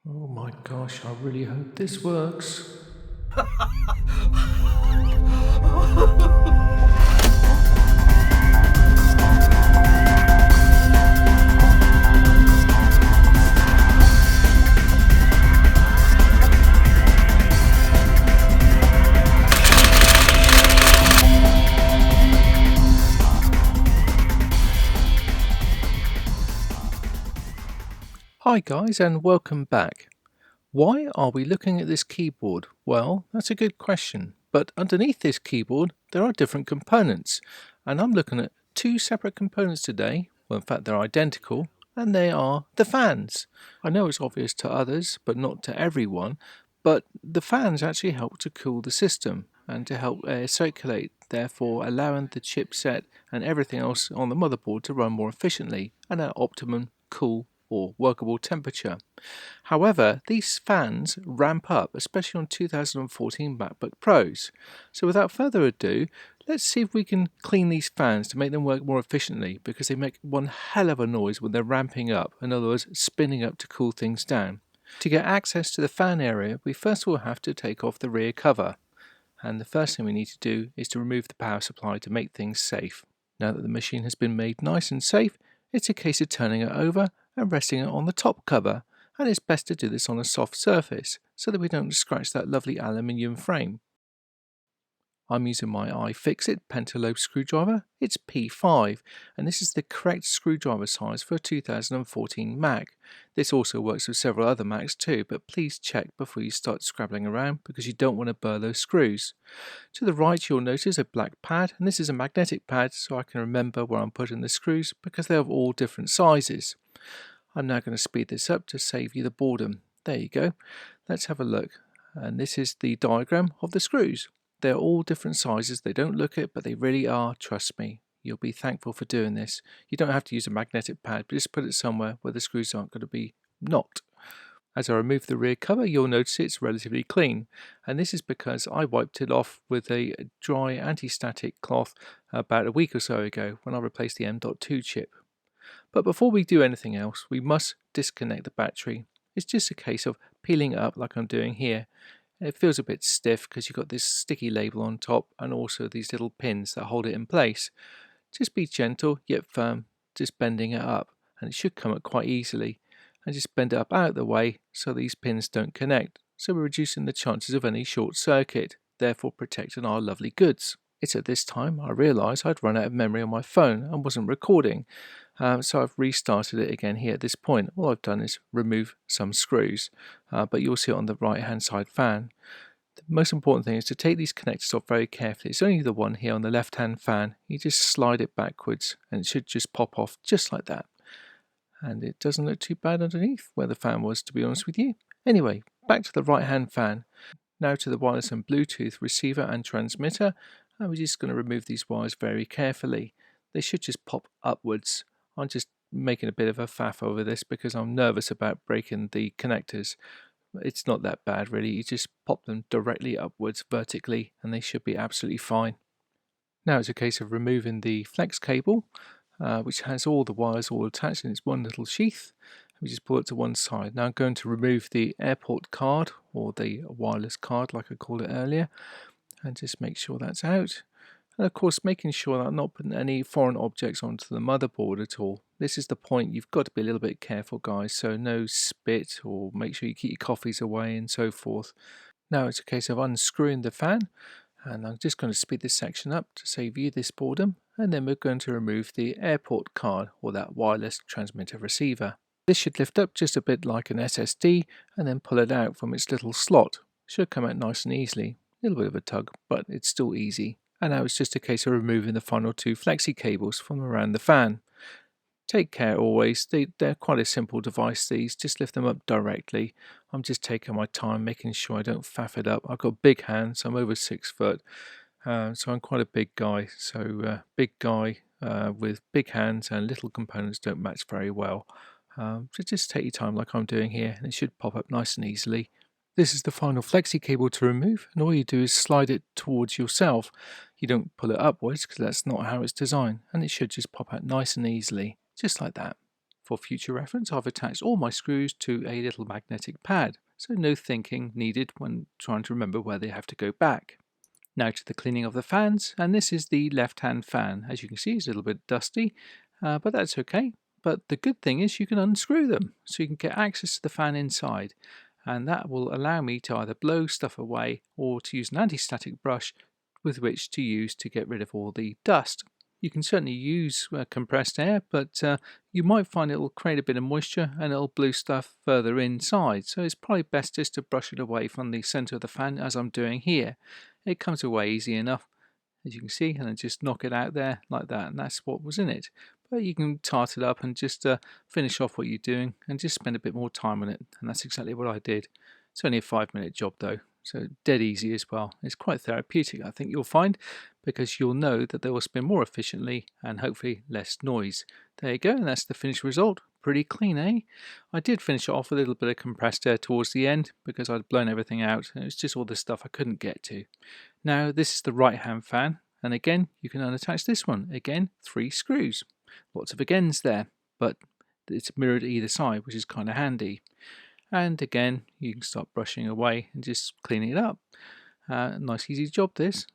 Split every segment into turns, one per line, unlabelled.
Oh my gosh, I really hope this works. Hi guys and welcome back. Why are we looking at this keyboard? Well, that's a good question, but underneath this keyboard there are different components, and I'm looking at two separate components today. Well, in fact they're identical, and they are the fans. I know it's obvious to others, but not to everyone, but the fans actually help to cool the system and to help air circulate, therefore allowing the chipset and everything else on the motherboard to run more efficiently and at optimum cool or workable temperature. However, these fans ramp up, especially on 2014 MacBook Pros. So without further ado, let's see if we can clean these fans to make them work more efficiently, because they make one hell of a noise when they're ramping up, in other words, spinning up to cool things down. To get access to the fan area, we first will have to take off the rear cover. And the first thing we need to do is to remove the power supply to make things safe. Now that the machine has been made nice and safe, it's a case of turning it over and resting it on the top cover, and it's best to do this on a soft surface so that we don't scratch that lovely aluminium frame. I'm using my iFixit pentalobe screwdriver. It's P5, and this is the correct screwdriver size for a 2014 Mac. This also works with several other Macs too, but please check before you start scrabbling around because you don't want to burr those screws. To the right you'll notice a black pad, and this is a magnetic pad so I can remember where I'm putting the screws because they have all different sizes. I'm now going to speed this up to save you the boredom. There you go. Let's have a look. And this is the diagram of the screws. They're all different sizes. They don't look it, but they really are. Trust me. You'll be thankful for doing this. You don't have to use a magnetic pad, but just put it somewhere where the screws aren't going to be knocked. As I remove the rear cover, you'll notice it's relatively clean, and this is because I wiped it off with a dry anti-static cloth about a week or so ago when I replaced the M.2 chip. But before we do anything else, we must disconnect the battery. It's just a case of peeling it up like I'm doing here. It feels a bit stiff because you've got this sticky label on top and also these little pins that hold it in place. Just be gentle yet firm, just bending it up, and it should come up quite easily. And just bend it up out of the way so these pins don't connect. So we're reducing the chances of any short circuit, therefore protecting our lovely goods. It's at this time I realised I'd run out of memory on my phone and wasn't recording. So I've restarted it again here at this point. All I've done is remove some screws, but you'll see it on the right hand side fan. The most important thing is to take these connectors off very carefully. It's only the one here on the left hand fan. You just slide it backwards and it should just pop off just like that. And it doesn't look too bad underneath where the fan was, to be honest with you. Anyway, back to the right hand fan. Now to the wireless and Bluetooth receiver and transmitter. And we're just going to remove these wires very carefully. They should just pop upwards. I'm just making a bit of a faff over this because I'm nervous about breaking the connectors. It's not that bad really. You just pop them directly upwards vertically and they should be absolutely fine. Now it's a case of removing the flex cable, which has all the wires all attached in its one little sheath. We just pull it to one side. Now I'm going to remove the airport card, or the wireless card like I called it earlier, and just make sure that's out. And of course making sure that I'm not putting any foreign objects onto the motherboard at all. This is the point, you've got to be a little bit careful guys, so no spit, or make sure you keep your coffees away and so forth. Now it's a case of unscrewing the fan, and I'm just going to speed this section up to save you this boredom, and then we're going to remove the airport card, or that wireless transmitter receiver. This should lift up just a bit like an SSD and then pull it out from its little slot. Should come out nice and easily. A little bit of a tug, but it's still easy. And now it's just a case of removing the final two flexi cables from around the fan. Take care always, they're quite a simple device these, just lift them up directly. I'm just taking my time making sure I don't faff it up. I've got big hands, I'm over 6 foot, so I'm quite a big guy. So big guy with big hands and little components don't match very well. So just take your time like I'm doing here and it should pop up nice and easily. This is the final flexi cable to remove, and all you do is slide it towards yourself. You don't pull it upwards because that's not how it's designed, and it should just pop out nice and easily, just like that. For future reference, I've attached all my screws to a little magnetic pad, so no thinking needed when trying to remember where they have to go back. Now to the cleaning of the fans, and this is the left-hand fan. As you can see, it's a little bit dusty, but that's okay. But the good thing is you can unscrew them, so you can get access to the fan inside, and that will allow me to either blow stuff away or to use an anti-static brush with which to use to get rid of all the dust. You can certainly use compressed air, but you might find it will create a bit of moisture and it'll blow stuff further inside. So it's probably best just to brush it away from the center of the fan as I'm doing here. It comes away easy enough, as you can see, and then just knock it out there like that, and that's what was in it. But you can tart it up and just finish off what you're doing and just spend a bit more time on it, and that's exactly what I did. It's only a 5-minute job though, so dead easy as well. It's quite therapeutic, I think you'll find, because you'll know that they will spin more efficiently and hopefully less noise. There you go, and that's the finished result. Pretty clean, eh? I did finish it off with a little bit of compressed air towards the end because I'd blown everything out, and it was just all the stuff I couldn't get to. Now this is the right hand fan, and again you can unattach this one. Again, 3 screws. Lots of agains there, but it's mirrored either side, which is kind of handy. And again, you can start brushing away and just cleaning it up. Nice easy job this.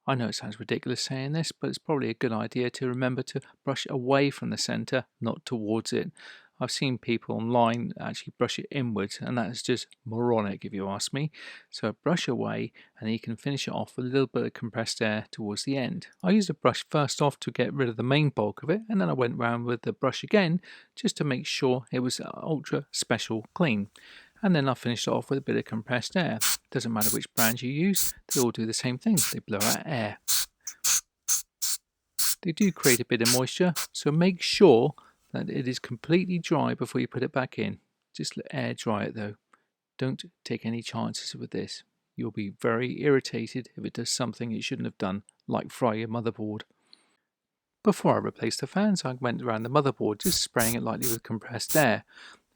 I know it sounds ridiculous saying this, but it's probably a good idea to remember to brush away from the center, not towards it. I've seen people online actually brush it inwards, and that is just moronic if you ask me. So brush away, and then you can finish it off with a little bit of compressed air towards the end. I used a brush first off to get rid of the main bulk of it, and then I went round with the brush again just to make sure it was ultra special clean. And then I finished it off with a bit of compressed air. Doesn't matter which brand you use, they all do the same thing. They blow out air. They do create a bit of moisture, so make sure that it is completely dry before you put it back in. Just let air dry it though. Don't take any chances with this. You'll be very irritated if it does something it shouldn't have done, like fry your motherboard. Before I replaced the fans, I went around the motherboard just spraying it lightly with compressed air.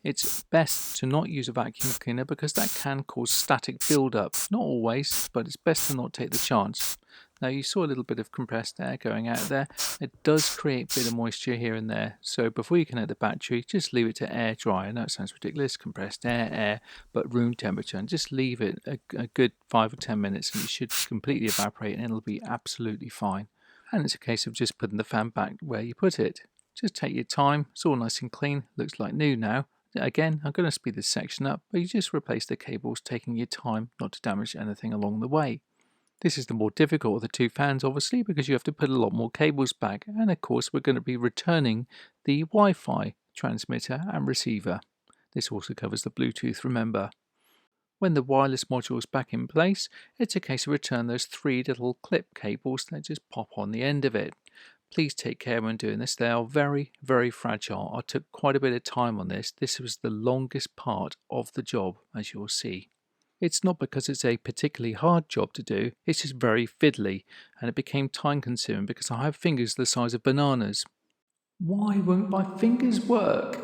It's best to not use a vacuum cleaner because that can cause static build-up. Not always, but it's best to not take the chance. Now you saw a little bit of compressed air going out there. It does create a bit of moisture here and there. So before you connect the battery, just leave it to air dry. I know it sounds ridiculous, compressed air, but room temperature. And just leave it a good 5 or 10 minutes and it should completely evaporate and it'll be absolutely fine. And it's a case of just putting the fan back where you put it. Just take your time. It's all nice and clean. Looks like new now. Again, I'm going to speed this section up, but you just replace the cables, taking your time not to damage anything along the way. This is the more difficult of the 2 fans, obviously, because you have to put a lot more cables back, and of course we're going to be returning the Wi-Fi transmitter and receiver. This also covers the Bluetooth, remember. When the wireless module is back in place, it's a case of return those 3 little clip cables that just pop on the end of it. Please take care when doing this. They are very, very fragile. I took quite a bit of time on this. This was the longest part of the job, as you'll see. It's not because it's a particularly hard job to do, it's just very fiddly, and it became time consuming because I have fingers the size of bananas. Why won't my fingers work?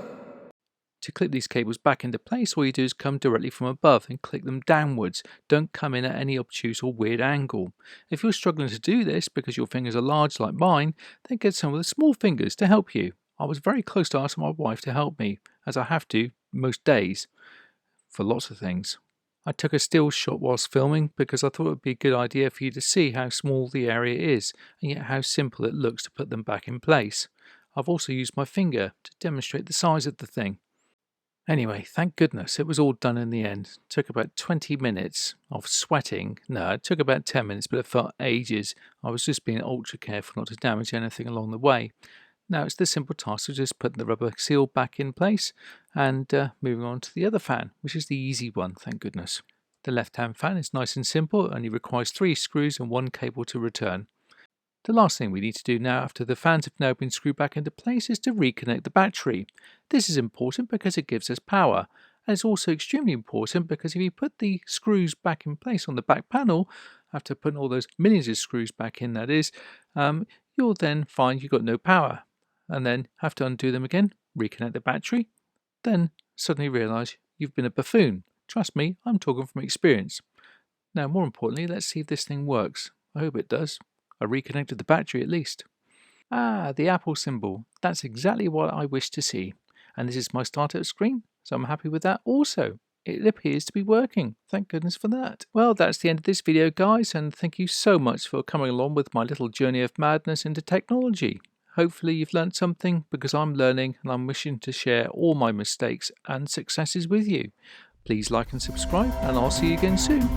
To clip these cables back into place, all you do is come directly from above and click them downwards. Don't come in at any obtuse or weird angle. If you're struggling to do this because your fingers are large like mine, then get some of the small fingers to help you. I was very close to asking my wife to help me, as I have to most days, for lots of things. I took a still shot whilst filming because I thought it would be a good idea for you to see how small the area is and yet how simple it looks to put them back in place. I've also used my finger to demonstrate the size of the thing. Anyway, thank goodness it was all done in the end. It took about 20 minutes of sweating. No, it took about 10 minutes, but it felt ages. I was just being ultra careful not to damage anything along the way. Now it's the simple task of just putting the rubber seal back in place and moving on to the other fan, which is the easy one, thank goodness. The left-hand fan is nice and simple, only requires 3 screws and 1 cable to return. The last thing we need to do now, after the fans have now been screwed back into place, is to reconnect the battery. This is important because it gives us power, and it's also extremely important because if you put the screws back in place on the back panel, after putting all those millions of screws back in, that is, you'll then find you've got no power, and then have to undo them again, reconnect the battery, then suddenly realise you've been a buffoon. Trust me, I'm talking from experience. Now, more importantly, let's see if this thing works. I hope it does. I reconnected the battery at least. Ah, the Apple symbol. That's exactly what I wish to see. And this is my startup screen, so I'm happy with that also. It appears to be working. Thank goodness for that. Well, that's the end of this video, guys, and thank you so much for coming along with my little journey of madness into technology. Hopefully you've learned something, because I'm learning and I'm wishing to share all my mistakes and successes with you. Please like and subscribe, and I'll see you again soon.